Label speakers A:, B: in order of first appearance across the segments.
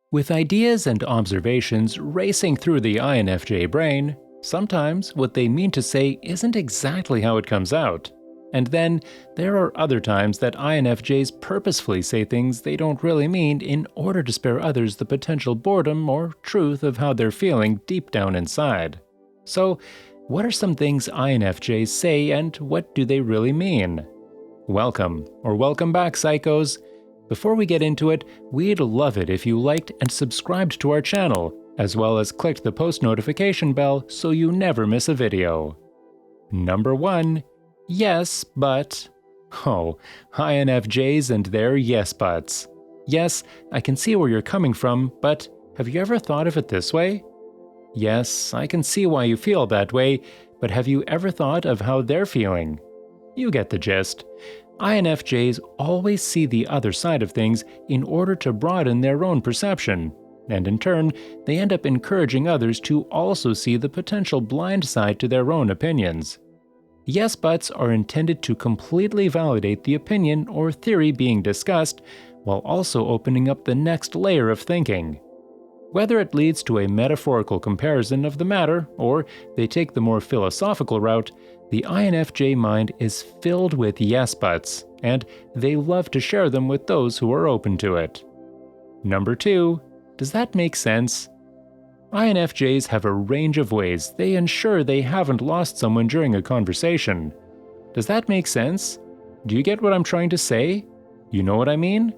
A: With ideas and observations racing through the INFJ brain, sometimes what they mean to say isn't exactly how it comes out. And then there are other times that INFJs purposefully say things they don't really mean in order to spare others the potential boredom or truth of how they're feeling deep down inside. So, what are some things INFJs say and what do they really mean? Welcome back, psychos! Before we get into it, we'd love it if you liked and subscribed to our channel, as well as clicked the post notification bell so you never miss a video. Number 1. Yes, but... Oh, INFJs and their yes buts. Yes, I can see where you're coming from, but have you ever thought of it this way? Yes, I can see why you feel that way, but have you ever thought of how they're feeling? You get the gist. INFJs always see the other side of things in order to broaden their own perception, and in turn, they end up encouraging others to also see the potential blind side to their own opinions. Yes buts are intended to completely validate the opinion or theory being discussed, while also opening up the next layer of thinking. Whether it leads to a metaphorical comparison of the matter, or they take the more philosophical route, the INFJ mind is filled with yes buts, and they love to share them with those who are open to it. Number 2. Does that make sense? INFJs have a range of ways they ensure they haven't lost someone during a conversation. Does that make sense? Do you get what I'm trying to say? You know what I mean?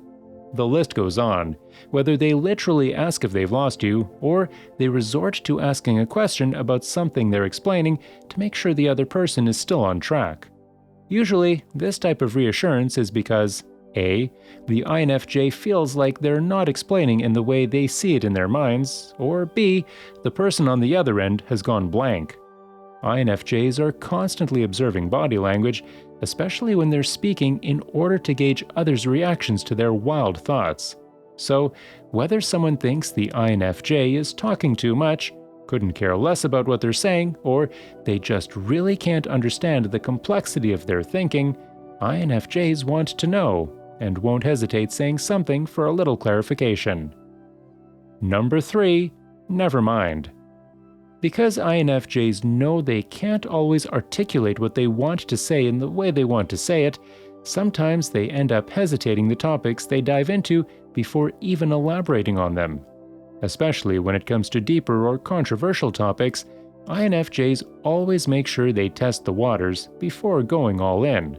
A: The list goes on, whether they literally ask if they've lost you, or they resort to asking a question about something they're explaining to make sure the other person is still on track. Usually, this type of reassurance is because A. The INFJ feels like they're not explaining in the way they see it in their minds, or B. The person on the other end has gone blank. INFJs are constantly observing body language, especially when they're speaking in order to gauge others' reactions to their wild thoughts. So, whether someone thinks the INFJ is talking too much, couldn't care less about what they're saying, or they just really can't understand the complexity of their thinking, INFJs want to know, and won't hesitate saying something for a little clarification. Number 3. Never mind. Because INFJs know they can't always articulate what they want to say in the way they want to say it, sometimes they end up hesitating the topics they dive into before even elaborating on them. Especially when it comes to deeper or controversial topics, INFJs always make sure they test the waters before going all in.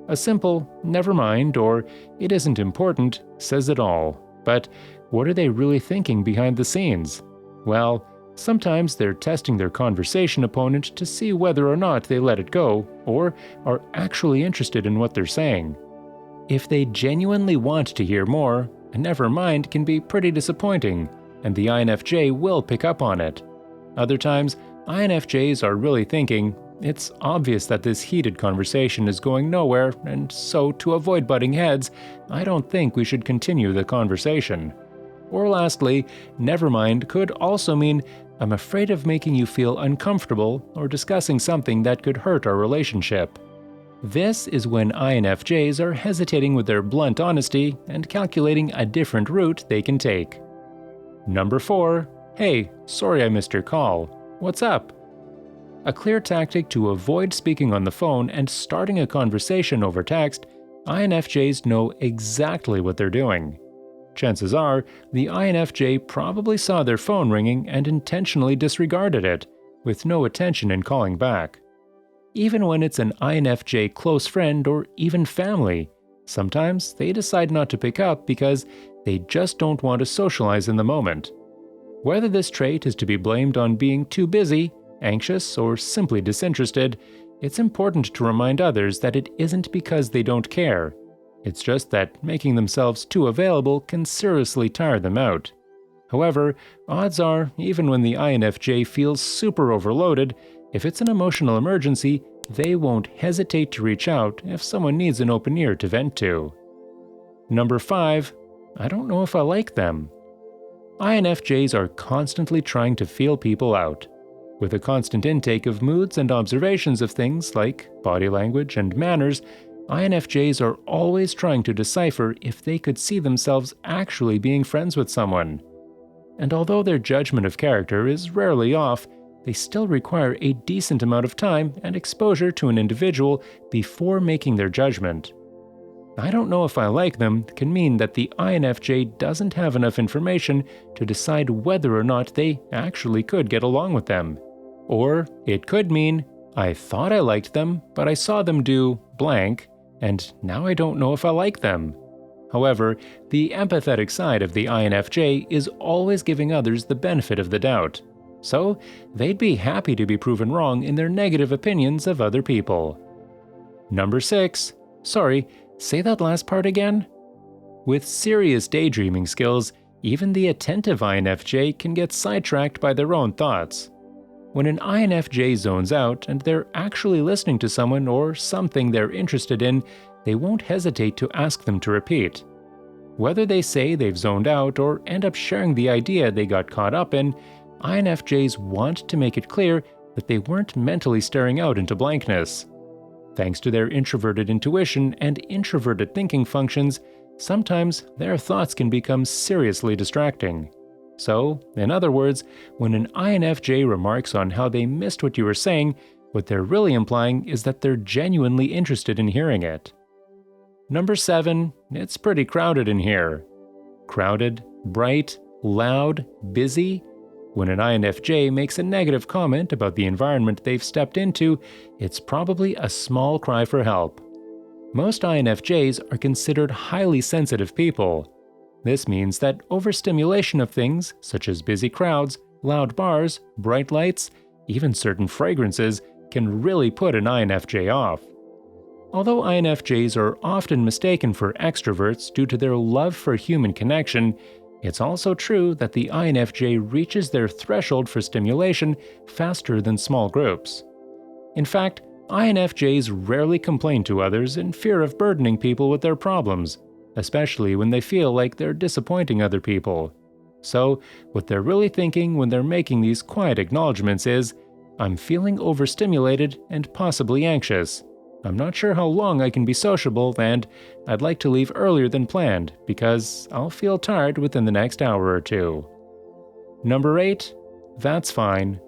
A: A simple "never mind" or "it isn't important" says it all. But what are they really thinking behind the scenes? Well, sometimes they're testing their conversation opponent to see whether or not they let it go, or are actually interested in what they're saying. If they genuinely want to hear more, a never mind can be pretty disappointing, and the INFJ will pick up on it. Other times, INFJs are really thinking, it's obvious that this heated conversation is going nowhere, and so to avoid butting heads, I don't think we should continue the conversation. Or lastly, never mind could also mean, I'm afraid of making you feel uncomfortable or discussing something that could hurt our relationship. This is when INFJs are hesitating with their blunt honesty and calculating a different route they can take. Number 4. Hey, sorry I missed your call. What's up? A clear tactic to avoid speaking on the phone and starting a conversation over text, INFJs know exactly what they're doing. Chances are, the INFJ probably saw their phone ringing and intentionally disregarded it, with no attention in calling back. Even when it's an INFJ close friend or even family, sometimes they decide not to pick up because they just don't want to socialize in the moment. Whether this trait is to be blamed on being too busy, anxious, or simply disinterested, it's important to remind others that it isn't because they don't care. It's just that making themselves too available can seriously tire them out. However, odds are, even when the INFJ feels super overloaded, if it's an emotional emergency, they won't hesitate to reach out if someone needs an open ear to vent to. Number 5. I don't know if I like them. INFJs are constantly trying to feel people out. With a constant intake of moods and observations of things like body language and manners, INFJs are always trying to decipher if they could see themselves actually being friends with someone. and although their judgment of character is rarely off, they still require a decent amount of time and exposure to an individual before making their judgment. "I don't know if I like them" can mean that the INFJ doesn't have enough information to decide whether or not they actually could get along with them. Or it could mean, "I thought I liked them, but I saw them do blank, and now I don't know if I like them." However, the empathetic side of the INFJ is always giving others the benefit of the doubt. So, they'd be happy to be proven wrong in their negative opinions of other people. Number 6. Sorry, say that last part again? With serious daydreaming skills, even the attentive INFJ can get sidetracked by their own thoughts. When an INFJ zones out and they're actually listening to someone or something they're interested in, they won't hesitate to ask them to repeat. Whether they say they've zoned out or end up sharing the idea they got caught up in, INFJs want to make it clear that they weren't mentally staring out into blankness. Thanks to their introverted intuition and introverted thinking functions, sometimes their thoughts can become seriously distracting. So, in other words, when an INFJ remarks on how they missed what you were saying, what they're really implying is that they're genuinely interested in hearing it. Number 7. It's pretty crowded in here. Crowded, bright, loud, busy. When an INFJ makes a negative comment about the environment they've stepped into, it's probably a small cry for help. Most INFJs are considered highly sensitive people. This means that overstimulation of things, such as busy crowds, loud bars, bright lights, even certain fragrances, can really put an INFJ off. Although INFJs are often mistaken for extroverts due to their love for human connection, it's also true that the INFJ reaches their threshold for stimulation faster than small groups. In fact, INFJs rarely complain to others in fear of burdening people with their problems, especially when they feel like they're disappointing other people. So, what they're really thinking when they're making these quiet acknowledgments is, "I'm feeling overstimulated and possibly anxious. I'm not sure how long I can be sociable, and I'd like to leave earlier than planned because I'll feel tired within the next hour or two." Number 8. That's fine.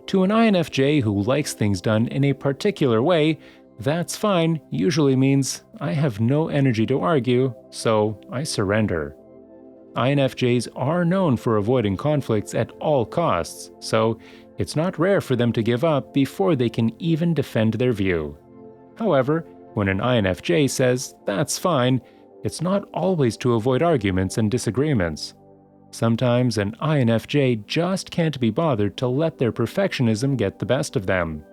A: To an INFJ who likes things done in a particular way, "that's fine" usually means, "I have no energy to argue, so I surrender." INFJs are known for avoiding conflicts at all costs, so it's not rare for them to give up before they can even defend their view. However, when an INFJ says, "that's fine," it's not always to avoid arguments and disagreements. Sometimes an INFJ just can't be bothered to let their perfectionism get the best of them.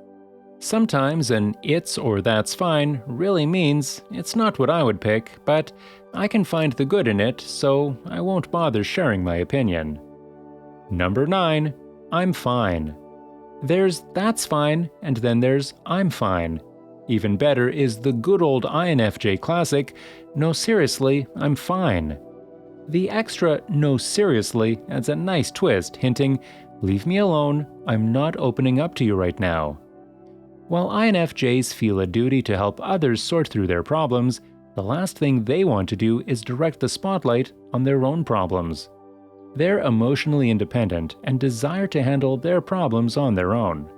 A: Sometimes an "it's" or "that's fine" really means, "it's not what I would pick, but I can find the good in it, so I won't bother sharing my opinion." Number 9. I'm fine. There's "that's fine" and then there's "I'm fine." Even better is the good old INFJ classic, "No seriously, I'm fine." The extra "no seriously" adds a nice twist, hinting, "leave me alone, I'm not opening up to you right now." While INFJs feel a duty to help others sort through their problems, the last thing they want to do is direct the spotlight on their own problems. They're emotionally independent and desire to handle their problems on their own.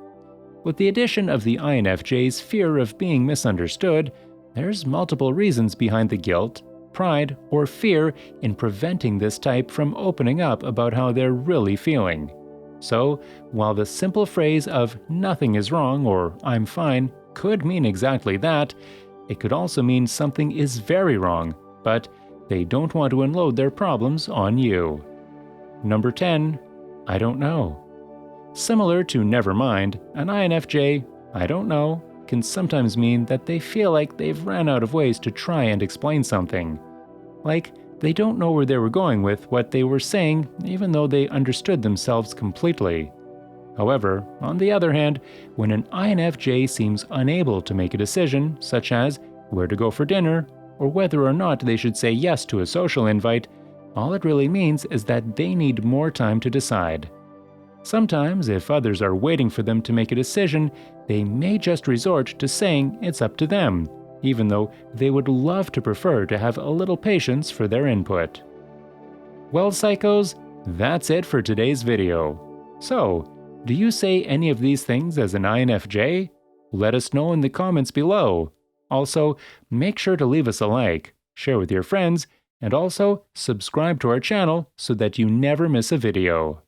A: With the addition of the INFJ's fear of being misunderstood, there's multiple reasons behind the guilt, pride, or fear in preventing this type from opening up about how they're really feeling. So, while the simple phrase of "nothing is wrong" or "I'm fine" could mean exactly that, it could also mean something is very wrong, but they don't want to unload their problems on you. Number 10. I don't know. Similar to "never mind," an INFJ, "I don't know," can sometimes mean that they feel like they've ran out of ways to try and explain something. Like, they don't know where they were going with what they were saying, even though they understood themselves completely. However, on the other hand, when an INFJ seems unable to make a decision, such as where to go for dinner, or whether or not they should say yes to a social invite, all it really means is that they need more time to decide. Sometimes, if others are waiting for them to make a decision, they may just resort to saying it's up to them, even though they would love to prefer to have a little patience for their input. Well, psychos, That's it for today's video. So, do you say any of these things as an INFJ? Let us know in the comments below. Also, make sure to leave us a like, share with your friends, and also subscribe to our channel so that you never miss a video.